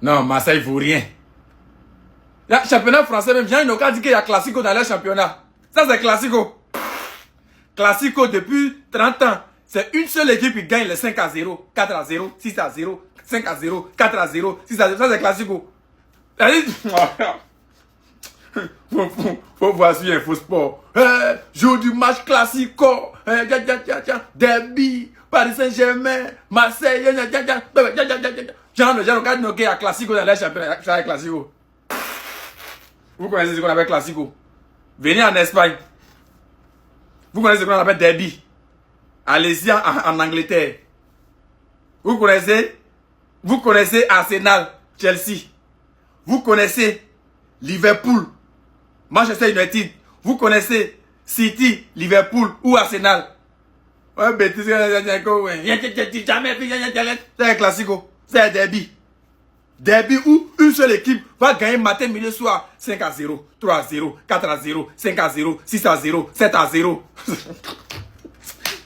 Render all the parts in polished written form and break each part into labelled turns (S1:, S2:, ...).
S1: Non, Marseille, il vaut rien. Le championnat français, même, Jean Inoka dit qu'il y a Classico dans le championnat. Ça, c'est Classico. Classico depuis 30 ans. C'est une seule équipe qui gagne les 5-0, 4-0, 6-0, 5-0, 4-0, 6-0. Ça, c'est Classico. Faut voir sur un faux sport. Jour du match Classico. Derby, Paris Saint-Germain, Marseille. Jean Inoka dit qu'il y a Classico dans le championnat. Ça, c'est Classico. Vous connaissez ce qu'on appelle Classico. Venez en Espagne. Vous connaissez ce qu'on appelle Derby. Allez-y en Angleterre. Vous connaissez Arsenal, Chelsea. Vous connaissez Liverpool, Manchester United. Vous connaissez City, Liverpool ou Arsenal. Ouais, bêtise, jamais c'est un Classico. C'est un Derby. Derby où une seule équipe va gagner matin, midi, soir 5-0, 3-0, 4-0, 5-0, 6-0, 7-0.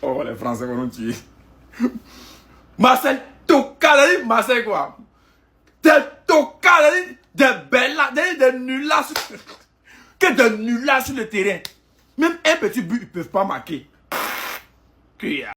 S1: Oh, les Français vont nous tuer. Marseille, Tocala, Marseille quoi? Des Tocala, des Bellas, des nullards. Que des nullards sur le terrain. Même un petit but, ils ne peuvent pas marquer.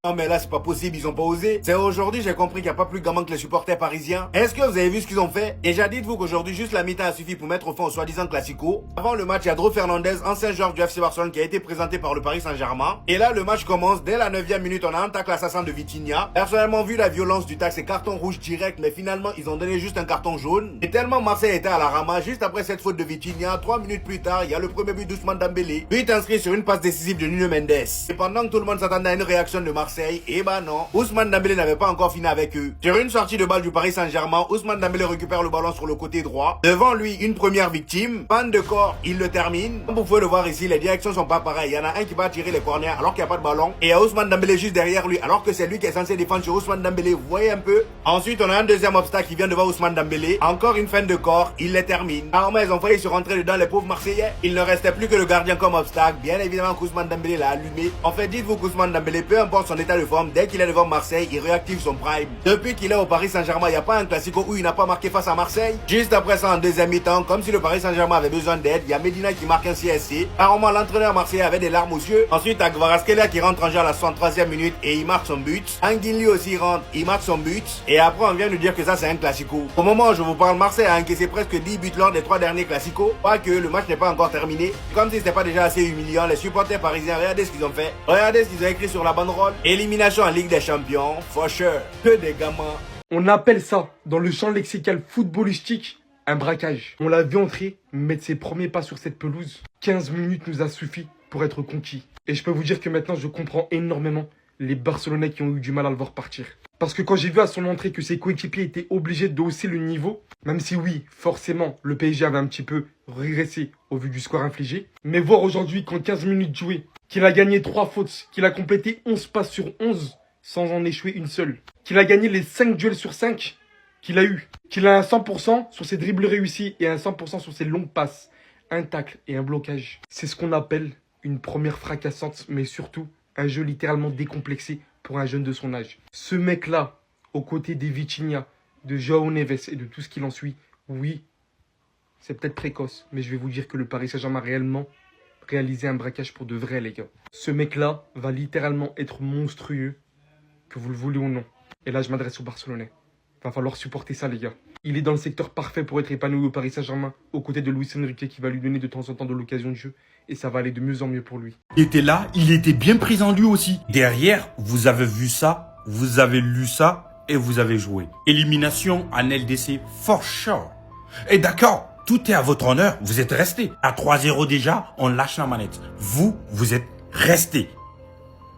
S2: Non mais là c'est pas possible, ils ont pas osé. C'est aujourd'hui j'ai compris qu'il n'y a pas plus gamin que les supporters parisiens. Est-ce que vous avez vu ce qu'ils ont fait? Déjà dites-vous qu'aujourd'hui juste la mi-temps a suffi pour mettre au fond au soi-disant Classico. Avant le match, il y a Dro Fernandez, ancien joueur du FC Barcelone qui a été présenté par le Paris Saint-Germain. Et là le match commence, dès la 9e minute on a un tacle assassin de Vitinha. Personnellement vu la violence du tacle, c'est carton rouge direct, mais finalement ils ont donné juste un carton jaune. Et tellement Marseille était à la rama, juste après cette faute de Vitinha, 3 minutes plus tard, il y a le premier but d'Ousmane Dembélé. But inscrit sur une passe décisive de Nuno Mendes. Et pendant que tout le monde s'attendait à une réaction de Marseille, et bah non, Ousmane Dembélé n'avait pas encore fini avec eux. Sur une sortie de balle du Paris Saint-Germain, Ousmane Dembélé récupère le ballon sur le côté droit. Devant lui, une première victime. Panne de corps, il le termine. Comme vous pouvez le voir ici, les directions sont pas pareilles. Il y en a un qui va tirer les corners alors qu'il n'y a pas de ballon. Et il y a Ousmane Dembélé juste derrière lui alors que c'est lui qui est censé défendre sur Ousmane Dembélé. Vous voyez un peu? Ensuite, on a un deuxième obstacle qui vient devant Ousmane Dembélé. Encore une fin de corps, il les termine. Alors, ils ont failli se rentrer dedans, les pauvres Marseillais. Il ne restait plus que le gardien comme obstacle. Bien évidemment, Ousmane Dembélé l'a allumé. En fait, dites-vous qu'Ousmane Dembélé, peu importe son état de forme, dès qu'il est devant Marseille, il réactive son prime. Depuis qu'il est au Paris Saint-Germain, il n'y a pas un Classico où il n'a pas marqué face à Marseille. Juste après ça, en deuxième mi-temps, comme si le Paris Saint-Germain avait besoin d'aide, il y a Medina qui marque un CSC. Apparemment, l'entraîneur marseillais avait des larmes aux yeux. Ensuite, à Kvaratskhelia qui rentre en jeu à la 63e minute et il marque son but. Anguigny aussi rentre, il marque son but. Et après, on vient nous dire que ça, c'est un Classico. Au moment où je vous parle, Marseille a encaissé presque 10 buts lors des 3 derniers Classicos. Pas que le match n'est pas encore terminé. Comme si c'était pas déjà assez humiliant, les supporters parisiens, regardez ce qu'ils ont fait. Regardez ce qu'ils ont écrit sur la banderole. Élimination en Ligue des Champions. For sure. Que des gamins.
S3: On appelle ça, dans le champ lexical footballistique, un braquage. On l'a vu entrer, mettre ses premiers pas sur cette pelouse. 15 minutes nous a suffi pour être conquis. Et je peux vous dire que maintenant, je comprends énormément les Barcelonais qui ont eu du mal à le voir partir. Parce que quand j'ai vu à son entrée que ses coéquipiers étaient obligés de hausser le niveau, même si oui, forcément, le PSG avait un petit peu régressé au vu du score infligé, mais voir aujourd'hui qu'en 15 minutes jouées, qu'il a gagné 3 fautes, qu'il a complété 11 passes sur 11, sans en échouer une seule, qu'il a gagné les 5 duels sur 5 qu'il a eu, qu'il a un 100% sur ses dribbles réussis et un 100% sur ses longues passes, un tacle et un blocage. C'est ce qu'on appelle une première fracassante, mais surtout un jeu littéralement décomplexé pour un jeune de son âge. Ce mec-là, aux côtés des Vitinha, de João Neves et de tout ce qui en suit, oui, c'est peut-être précoce, mais je vais vous dire que le Paris Saint-Germain a réellement réalisé un braquage pour de vrai, les gars. Ce mec-là va littéralement être monstrueux, que vous le voulez ou non. Et là, je m'adresse aux Barcelonais. Va falloir supporter ça, les gars. Il est dans le secteur parfait pour être épanoui au Paris Saint-Germain, aux côtés de Luis Enrique qui va lui donner de temps en temps de l'occasion de jeu. Et ça va aller de mieux en mieux pour lui.
S4: Il était là, il était bien présent lui aussi. Derrière, vous avez vu ça, vous avez lu ça et vous avez joué. Élimination en LDC, for sure. Et d'accord, tout est à votre honneur, vous êtes resté. À 3-0 déjà, on lâche la manette. Vous êtes resté.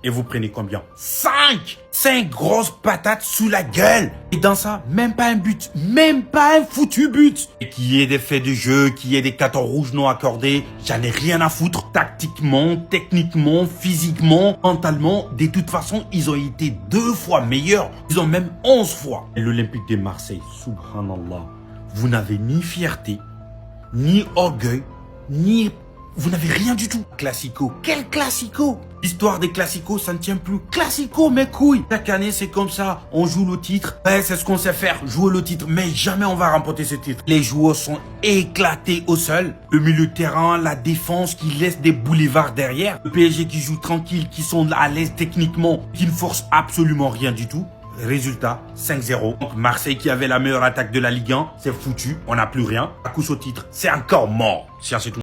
S4: Et vous prenez combien? 5 grosses patates sous la gueule. Et dans ça, même pas un but. Même pas un foutu but. Et qu'il y ait des faits de jeu, qu'il y ait des cartons rouges non accordés, j'en ai rien à foutre. Tactiquement, techniquement, physiquement, mentalement, de toute façon, ils ont été 2 fois meilleurs. Ils ont même 11 fois. L'Olympique de Marseille, subhanallah, vous n'avez ni fierté, ni orgueil, ni Vous n'avez rien du tout. Classico. Quel classico? L'histoire des classicos, ça ne tient plus. Classico, mes couilles. Chaque année, c'est comme ça. On joue le titre. Ouais, c'est ce qu'on sait faire. Jouer le titre. Mais jamais on va remporter ce titre. Les joueurs sont éclatés au sol. Le milieu de terrain, la défense qui laisse des boulevards derrière. Le PSG qui joue tranquille, qui sont à l'aise techniquement, qui ne force absolument rien du tout. Résultat, 5-0. Donc Marseille qui avait la meilleure attaque de la Ligue 1, c'est foutu. On n'a plus rien. À coup au titre, c'est encore mort. C'est tout.